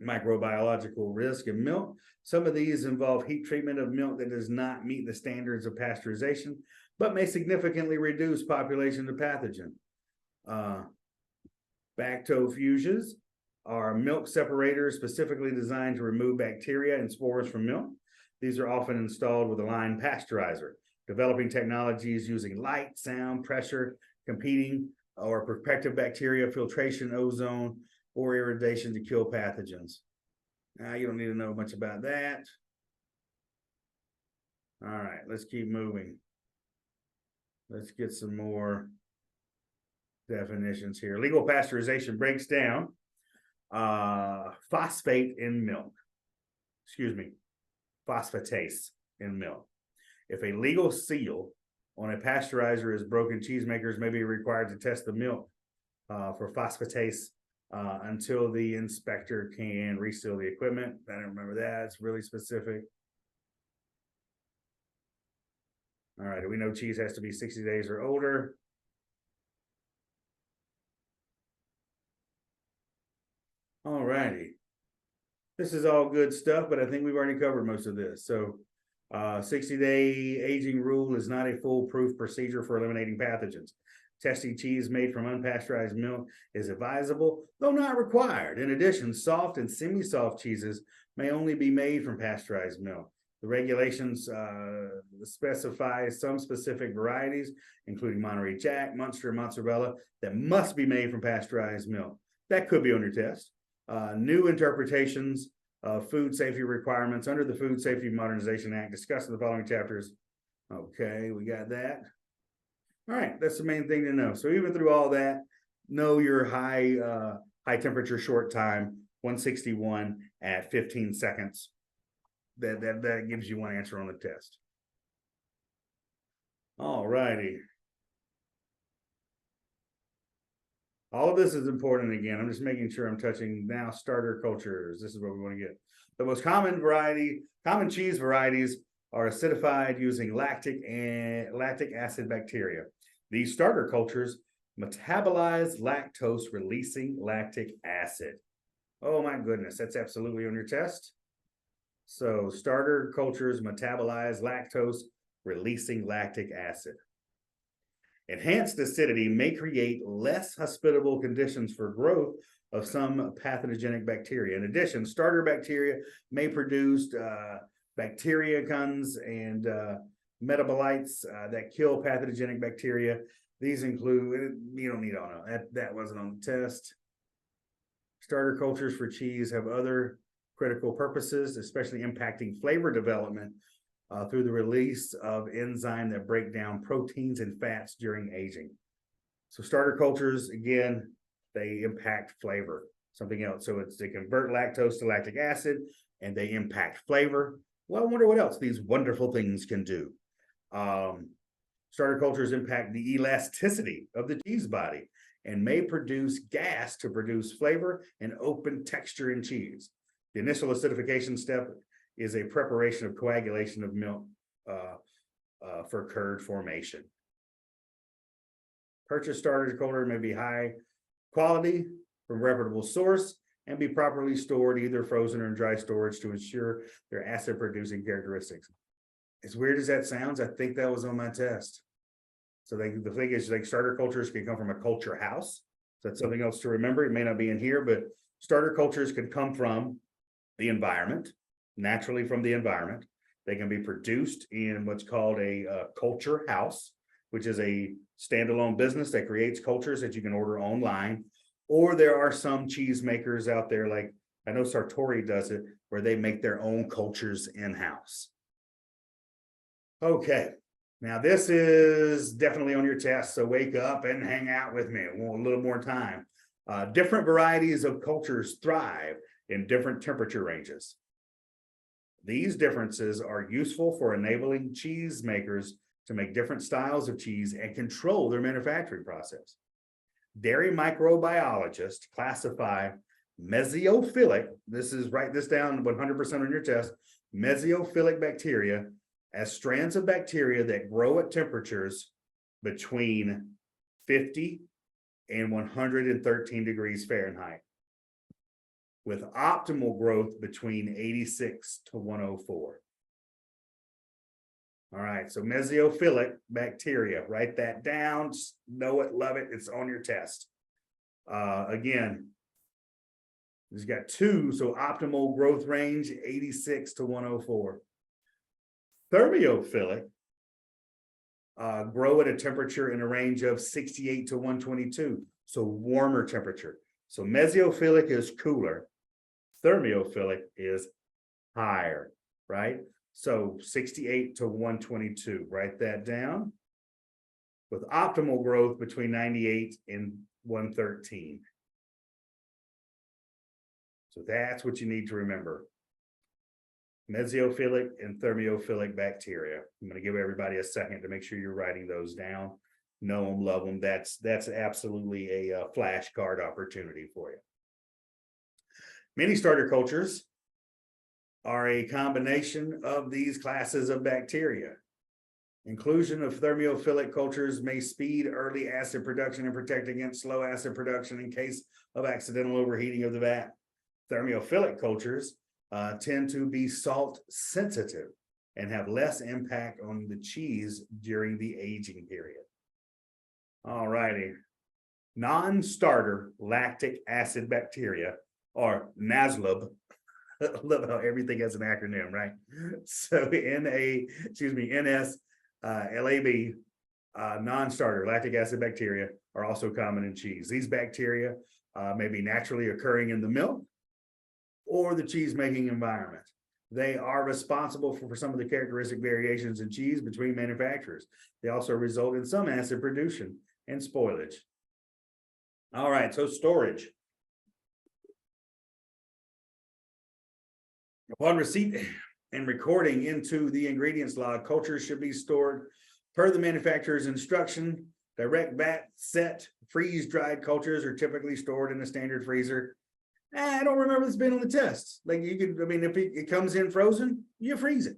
microbiological risk in milk. Some of these involve heat treatment of milk that does not meet the standards of pasteurization, but may significantly reduce population of pathogen. Bactofuges are milk separators specifically designed to remove bacteria and spores from milk. These are often installed with a line pasteurizer, developing technologies using light, sound, pressure, competing or protective bacteria, filtration, ozone, or irradiation to kill pathogens. Now, you don't need to know much about that. All right, let's keep moving. Let's get some more definitions here. Legal pasteurization breaks down phosphate in milk. Excuse me, phosphatase in milk. If a legal seal on a pasteurizer is broken, cheesemakers may be required to test the milk for phosphatase until the inspector can reseal the equipment. I don't remember that. It's really specific. All right, we know cheese has to be 60 days or older. All righty. This is all good stuff, but I think we've already covered most of this. So 60-day aging rule is not a foolproof procedure for eliminating pathogens. Testing cheese made from unpasteurized milk is advisable, though not required. In addition, soft and semi-soft cheeses may only be made from pasteurized milk. The regulations specify some specific varieties, including Monterey Jack, Munster, and Mozzarella, that must be made from pasteurized milk. That could be on your test. New interpretations of food safety requirements under the Food Safety Modernization Act discussed in the following chapters. Okay, we got that. All right, that's the main thing to know. So even through all that, know your high temperature short time, 161 at 15 seconds. That gives you one answer on the test. All righty. All of this is important. Again, I'm just making sure I'm touching now starter cultures. This is what we want to get. The most common cheese varieties are acidified using lactic acid bacteria. These starter cultures metabolize lactose, releasing lactic acid. Oh my goodness, that's absolutely on your test. So starter cultures metabolize lactose, releasing lactic acid. Enhanced acidity may create less hospitable conditions for growth of some pathogenic bacteria. In addition, starter bacteria may produce bacteriocins and metabolites that kill pathogenic bacteria. These include, you don't need to know, that wasn't on the test. Starter cultures for cheese have other critical purposes, especially impacting flavor development through the release of enzymes that break down proteins and fats during aging. So starter cultures, again, they impact flavor, something else. So they convert lactose to lactic acid and they impact flavor. Well, I wonder what else these wonderful things can do. Starter cultures impact the elasticity of the cheese body and may produce gas to produce flavor and open texture in cheese. The initial acidification step is a preparation of coagulation of milk for curd formation. Purchase starter culture may be high quality from reputable source and be properly stored, either frozen or in dry storage, to ensure their acid producing characteristics. As weird as that sounds, I think that was on my test. So the thing is, like, starter cultures can come from a culture house. So that's something else to remember. It may not be in here, but starter cultures can come from the environment, naturally from the environment. They can be produced in what's called a culture house, which is a standalone business that creates cultures that you can order online. Or there are some cheese makers out there, like I know Sartori does it, where they make their own cultures in-house. Okay, now this is definitely on your test, so wake up and hang out with me. We want a little more time. Different varieties of cultures thrive in different temperature ranges. These differences are useful for enabling cheese makers to make different styles of cheese and control their manufacturing process. Dairy microbiologists classify mesophilic, write this down 100% on your test, mesophilic bacteria as strands of bacteria that grow at temperatures between 50 and 113 degrees Fahrenheit, with optimal growth between 86 to 104. All right, so mesophilic bacteria, write that down, know it, love it, it's on your test. Again, it's got two, so optimal growth range, 86 to 104. Thermophilic grow at a temperature in a range of 68 to 122, so warmer temperature. So mesophilic is cooler, thermophilic is higher, right? So 68 to 122, write that down. With optimal growth between 98 and 113. So that's what you need to remember. Mesophilic and thermophilic bacteria. I'm going to give everybody a second to make sure you're writing those down. Know them, love them. That's absolutely a flashcard opportunity for you. Many starter cultures are a combination of these classes of bacteria. Inclusion of thermophilic cultures may speed early acid production and protect against slow acid production in case of accidental overheating of the vat. Thermophilic cultures tend to be salt sensitive and have less impact on the cheese during the aging period. All righty. Non-starter lactic acid bacteria, or NASLAB. Love how everything has an acronym, right? So NSLAB, non-starter lactic acid bacteria are also common in cheese. These bacteria may be naturally occurring in the milk or the cheese making environment. They are responsible for some of the characteristic variations in cheese between manufacturers. They also result in some acid production and spoilage. All right, so storage. Upon receipt and recording into the ingredients log, cultures should be stored per the manufacturer's instruction. Direct vat set freeze-dried cultures are typically stored in a standard freezer. I don't remember this being on the test. Like, you could, I mean, if it comes in frozen, you freeze it.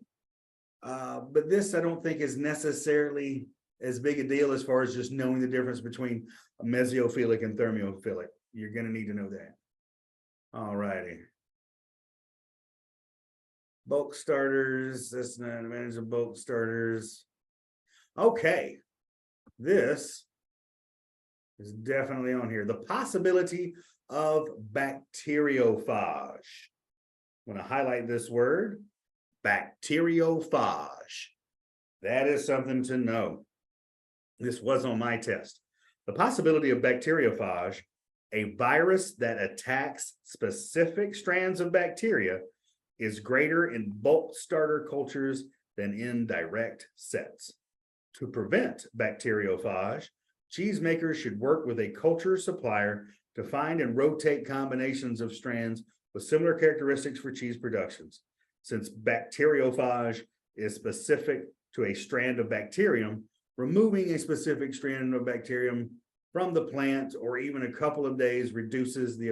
But this, I don't think, is necessarily as big a deal as far as just knowing the difference between a mesophilic and thermophilic. You're going to need to know that. All righty. Bulk starters, that's not an advantage of bulk starters. Okay, this is definitely on here. The possibility of bacteriophage. I'm going to highlight this word, bacteriophage. That is something to know. This was on my test. The possibility of bacteriophage, a virus that attacks specific strands of bacteria, is greater in bulk starter cultures than in direct sets. To prevent bacteriophage, cheesemakers should work with a culture supplier to find and rotate combinations of strands with similar characteristics for cheese productions. Since bacteriophage is specific to a strand of bacterium, removing a specific strand of bacterium from the plant or even a couple of days reduces the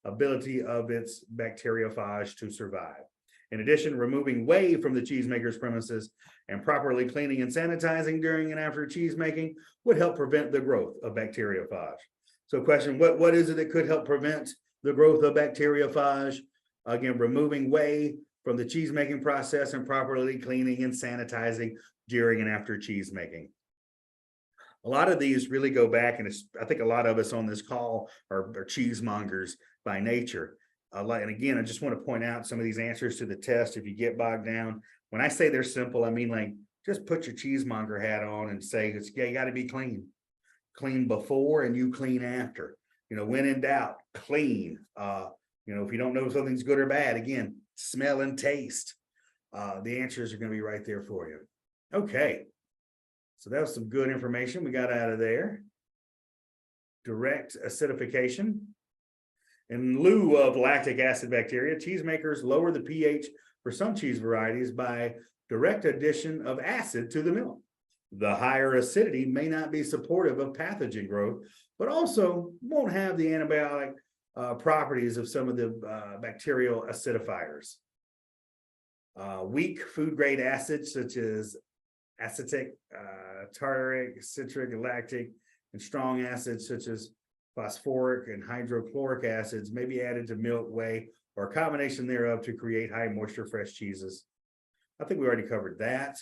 ability of its bacteriophage to survive. In addition, removing whey from the cheesemaker's premises and properly cleaning and sanitizing during and after cheese making would help prevent the growth of bacteriophage. So question, what is it that could help prevent the growth of bacteriophage? Again, removing whey from the cheese making process and properly cleaning and sanitizing during and after cheese making. A lot of these really go back, and I think a lot of us on this call are cheesemongers by nature. And again, I just want to point out some of these answers to the test. If you get bogged down, when I say they're simple, I mean like just put your cheesemonger hat on and say yeah, you got to be clean. Clean before and you clean after. You know, when in doubt, clean. You know, if you don't know if something's good or bad, again, smell and taste. The answers are going to be right there for you. Okay. So that was some good information we got out of there. Direct acidification. In lieu of lactic acid bacteria, cheesemakers lower the pH for some cheese varieties by direct addition of acid to the milk. The higher acidity may not be supportive of pathogen growth, but also won't have the antibiotic properties of some of the bacterial acidifiers. Weak food grade acids such as acetic, tartaric, citric, lactic, and strong acids such as phosphoric and hydrochloric acids may be added to milk, whey, or a combination thereof to create high moisture fresh cheeses. I think we already covered that.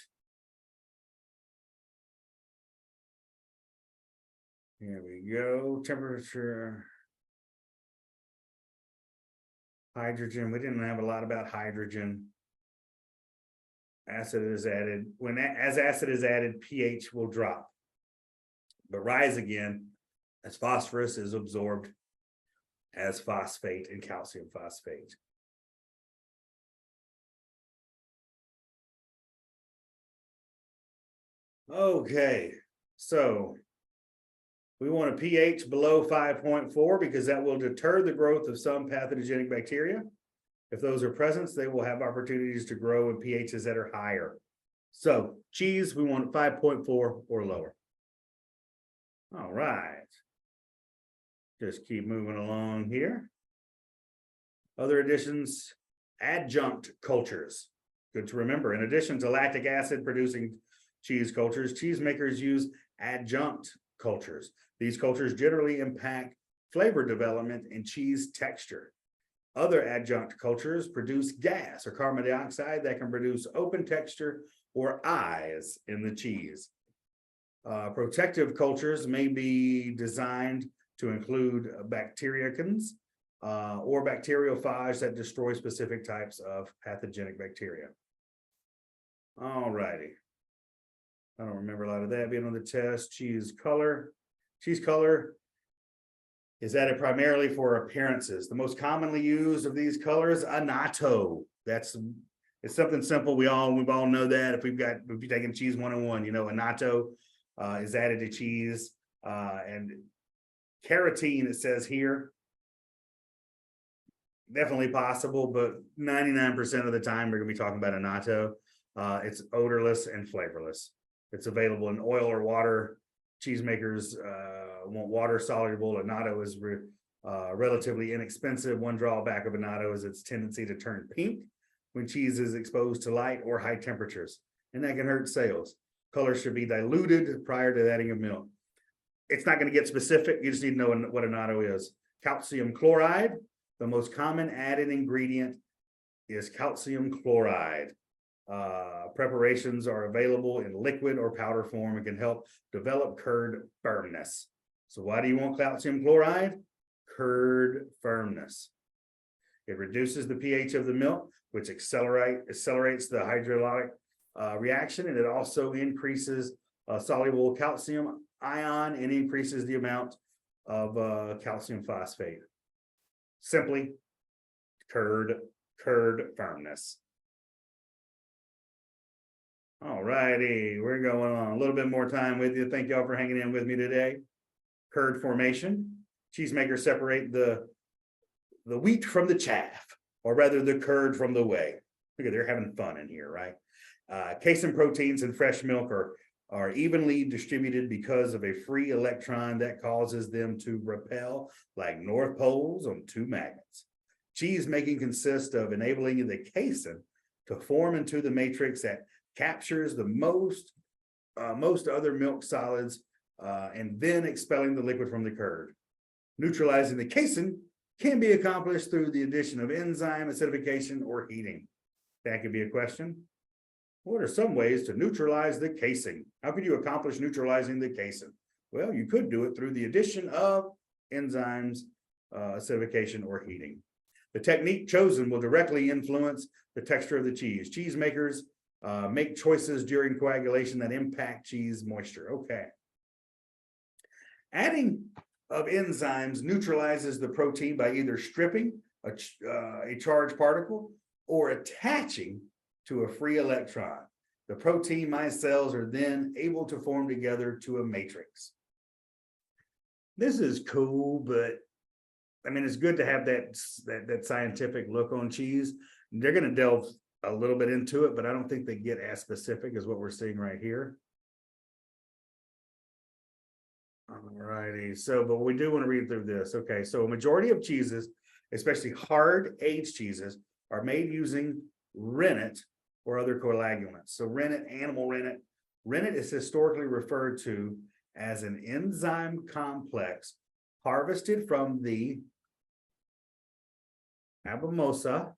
Here we go. Temperature. Hydrogen. We didn't have a lot about hydrogen. Acid is added. As acid is added, pH will drop, but rise again as phosphorus is absorbed as phosphate and calcium phosphate. Okay, so we want a pH below 5.4 because that will deter the growth of some pathogenic bacteria. If those are present, they will have opportunities to grow in pHs that are higher. So cheese, we want 5.4 or lower. All right. Just keep moving along here. Other additions, adjunct cultures. Good to remember. In addition to lactic acid producing cheese cultures, cheesemakers use adjunct cultures. These cultures generally impact flavor development and cheese texture. Other adjunct cultures produce gas or carbon dioxide that can produce open texture or eyes in the cheese. Protective cultures may be designed to include bacteriocins or bacteriophage that destroy specific types of pathogenic bacteria. All righty. I don't remember a lot of that being on the test. Cheese color. Cheese color is added primarily for appearances. The most commonly used of these colors, annatto. It's something simple. We all know that. If you're taking cheese 101, you know annatto is added to cheese. And carotene, it says here, definitely possible, but 99% of the time we're gonna be talking about annatto. It's odorless and flavorless. It's available in oil or water. Cheesemakers want water soluble. Annatto is relatively inexpensive. One drawback of annatto is its tendency to turn pink when cheese is exposed to light or high temperatures, and that can hurt sales. Color should be diluted prior to adding of milk. It's not going to get specific. You just need to know what annatto is. Calcium chloride. The most common added ingredient is calcium chloride. Preparations are available in liquid or powder form and can help develop curd firmness. So why do you want calcium chloride? Curd firmness. It reduces the pH of the milk, which accelerates the hydrolytic reaction, and it also increases soluble calcium ion and increases the amount of calcium phosphate. Simply, curd firmness. All righty, we're going on a little bit more time with you. Thank y'all for hanging in with me today. Curd formation. Cheesemakers separate the wheat from the chaff, or rather the curd from the whey. Look at, they're having fun in here, right? Casein proteins in fresh milk are evenly distributed because of a free electron that causes them to repel like North Poles on two magnets. Cheese making consists of enabling the casein to form into the matrix that captures the most other milk solids and then expelling the liquid from the curd. Neutralizing the casein can be accomplished through the addition of enzyme acidification or heating. That could be a question. What are some ways to neutralize the casein? How could you accomplish neutralizing the casein? Well, you could do it through the addition of enzymes, acidification, or heating. The technique chosen will directly influence the texture of the cheese. Cheesemakers make choices during coagulation that impact cheese moisture. Okay. Adding of enzymes neutralizes the protein by either stripping a charged particle or attaching to a free electron. The protein micelles are then able to form together to a matrix. This is cool, but I mean, it's good to have that scientific look on cheese. They're going to delve a little bit into it, but I don't think they get as specific as what we're seeing right here. All righty. So, but we do want to read through this. Okay. So a majority of cheeses, especially hard aged cheeses, are made using rennet or other coagulants. So rennet, animal rennet. Rennet is historically referred to as an enzyme complex harvested from the abamosa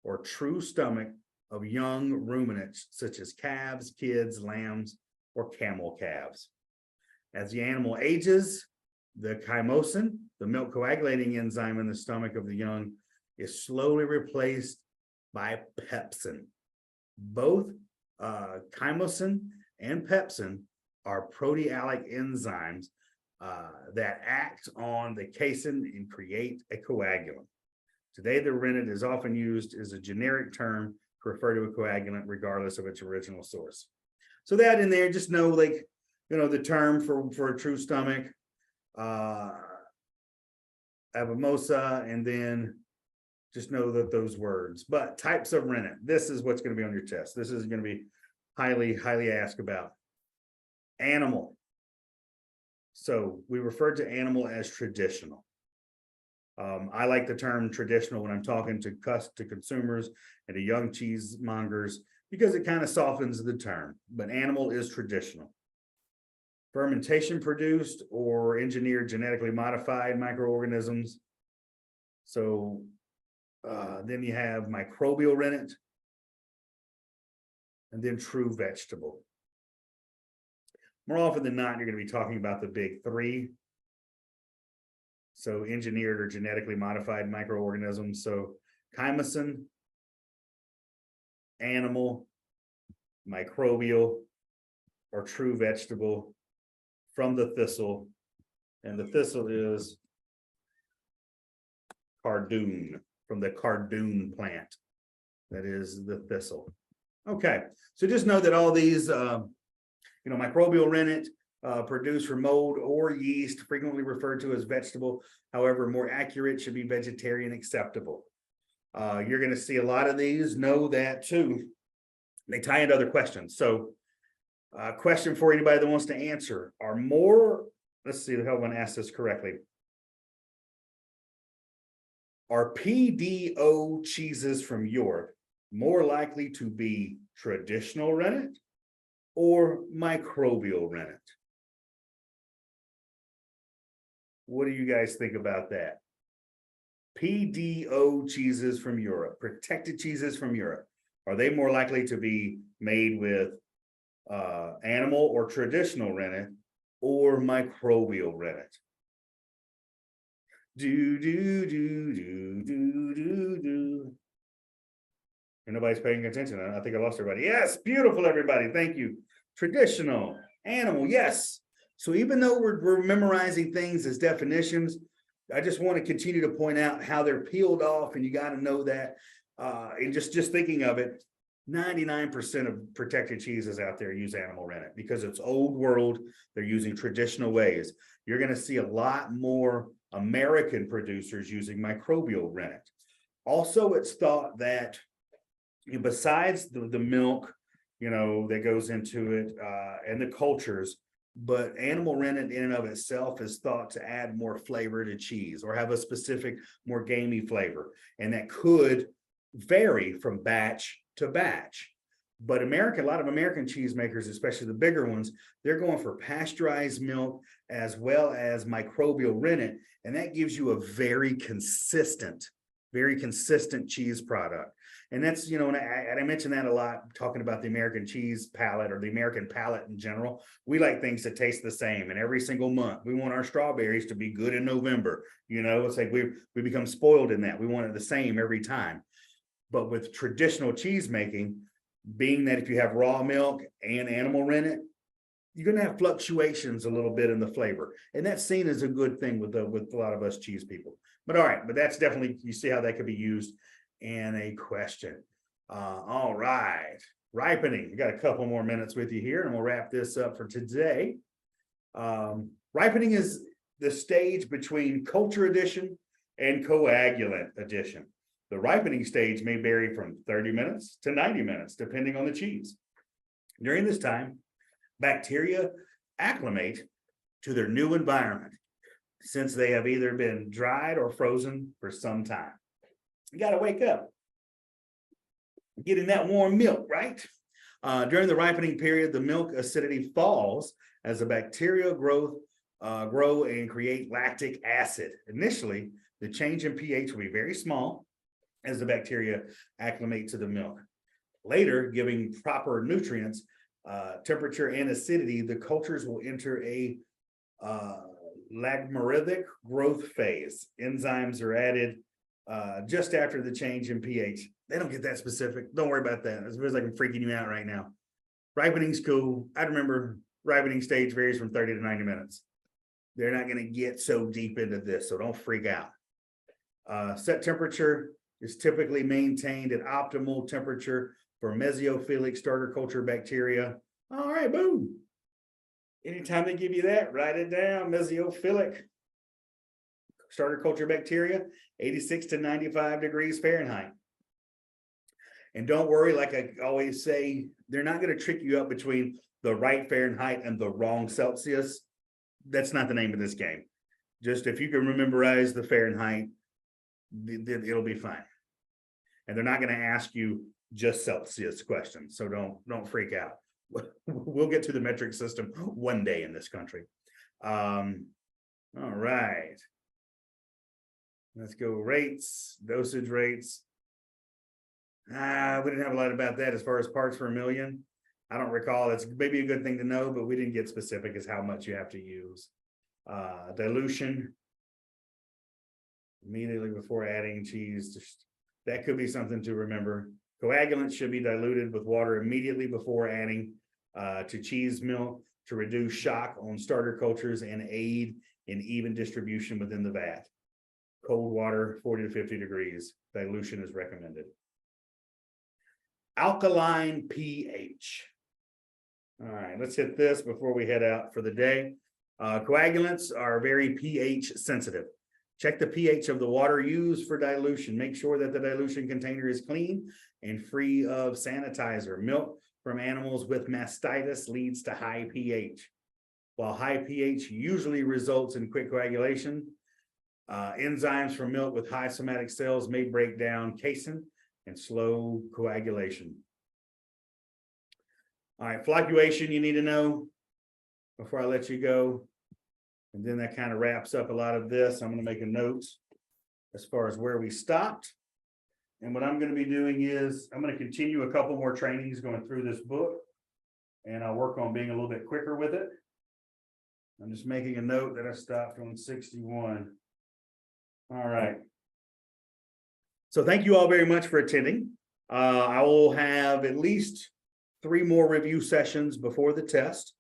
or true stomach of young ruminants such as calves, kids, lambs, or camel calves. As the animal ages, the chymosin, the milk coagulating enzyme in the stomach of the young, is slowly replaced by pepsin. Both chymosin and pepsin are proteolytic enzymes that act on the casein and create a coagulant. Today, the rennet is often used as a generic term to refer to a coagulant regardless of its original source. So that in there, just know, like, you know, the term for a true stomach, abamosa, and then just know that those words. But types of rennet, this is what's going to be on your test. This is going to be highly asked about. Animal. So we refer to animal as traditional. I like the term traditional when I'm talking to consumers and to young cheesemongers because it kind of softens the term, but animal is traditional. Fermentation produced or engineered genetically modified microorganisms. So then you have microbial rennet and then true vegetable. More often than not, you're going to be talking about the big three. So engineered or genetically modified microorganisms. So chymosin, animal, microbial, or true vegetable from the thistle. And the thistle is cardoon, from the cardoon plant. That is the thistle. Okay, so just know that all these, microbial rennet, produced from mold or yeast, frequently referred to as vegetable. However, more accurate should be vegetarian acceptable. You're going to see a lot of these. Know that too. They tie into other questions. So question for anybody that wants to answer. Let's see how I'm going to ask this correctly. Are PDO cheeses from Europe more likely to be traditional rennet or microbial rennet? What do you guys think about that? PDO cheeses from Europe, protected cheeses from Europe, are they more likely to be made with animal or traditional rennet or microbial rennet? And nobody's paying attention. I think I lost everybody. Yes, beautiful, everybody. Thank you. Traditional, animal, yes. So even though we're memorizing things as definitions, I just want to continue to point out how they're peeled off, and you got to know that. And just thinking of it, 99% of protected cheeses out there use animal rennet because it's old world. They're using traditional ways. You're going to see a lot more American producers using microbial rennet. Also, it's thought that besides the milk that goes into it, and the cultures. But animal rennet in and of itself is thought to add more flavor to cheese or have a specific, more gamey flavor. And that could vary from batch to batch. But a lot of American cheesemakers, especially the bigger ones, they're going for pasteurized milk as well as microbial rennet. And that gives you a very consistent cheese product. And that's, and I mention that a lot, talking about the American cheese palate or the American palate in general. We like things that taste the same. And every single month, we want our strawberries to be good in November. It's like we become spoiled in that. We want it the same every time. But with traditional cheese making, being that if you have raw milk and animal rennet, you're going to have fluctuations a little bit in the flavor. And that's seen as a good thing with a lot of us cheese people. But all right, but that's definitely, you see how that could be used in a question. All right, ripening. We got a couple more minutes with you here and we'll wrap this up for today. Ripening is the stage between culture addition and coagulant addition. The ripening stage may vary from 30 minutes to 90 minutes, depending on the cheese. During this time, bacteria acclimate to their new environment since they have either been dried or frozen for some time. You got to wake up, get in that warm milk, right? During the ripening period, the milk acidity falls as the bacteria grow and create lactic acid. Initially, the change in pH will be very small as the bacteria acclimate to the milk. Later, giving proper nutrients, temperature, and acidity, the cultures will enter a logarithmic growth phase. Enzymes are added just after the change in pH. They don't get that specific. Don't worry about that. It feels like I'm freaking you out right now. Ripening's cool. I remember ripening stage varies from 30 to 90 minutes. They're not going to get so deep into this, so don't freak out. Set temperature is typically maintained at optimal temperature for mesophilic starter culture bacteria. All right, boom. Anytime they give you that, write it down. Mesophilic starter culture bacteria, 86 to 95 degrees Fahrenheit. And don't worry, like I always say, they're not going to trick you up between the right Fahrenheit and the wrong Celsius. That's not the name of this game. Just if you can memorize the Fahrenheit, it'll be fine. And they're not going to ask you just Celsius questions, so don't freak out. We'll get to the metric system one day in this country. All right, let's go rates, dosage rates. We didn't have a lot about that as far as parts per million. I don't recall. That's maybe a good thing to know, but we didn't get specific as how much you have to use. Dilution immediately before adding cheese. That could be something to remember. Coagulants should be diluted with water immediately before adding to cheese milk to reduce shock on starter cultures and aid in even distribution within the vat. Cold water, 40 to 50 degrees. Dilution is recommended. Alkaline pH. All right, let's hit this before we head out for the day. Coagulants are very pH sensitive. Check the pH of the water used for dilution. Make sure that the dilution container is clean and free of sanitizer. Milk from animals with mastitis leads to high pH. While high pH usually results in quick coagulation, enzymes from milk with high somatic cells may break down casein and slow coagulation. All right, flocculation you need to know before I let you go. And then that kind of wraps up a lot of this. I'm going to make a note as far as where we stopped. And what I'm going to be doing is I'm going to continue a couple more trainings going through this book. And I'll work on being a little bit quicker with it. I'm just making a note that I stopped on 61. All right. So thank you all very much for attending. I will have at least 3 more review sessions before the test.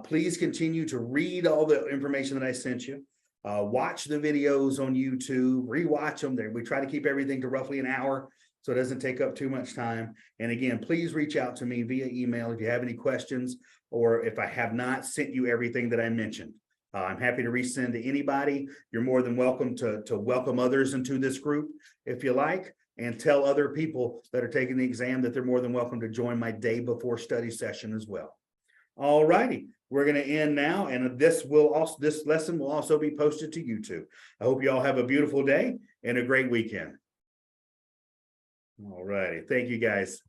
Please continue to read all the information that I sent you. Watch the videos on YouTube, rewatch them. We try to keep everything to roughly an hour so it doesn't take up too much time. And again, please reach out to me via email if you have any questions or if I have not sent you everything that I mentioned. I'm happy to resend to anybody. You're more than welcome to welcome others into this group if you like. and tell other people that are taking the exam that they're more than welcome to join my day before study session as well. All righty, we're going to end now, and this lesson will also be posted to YouTube. I hope you all have a beautiful day and a great weekend. All righty, thank you guys.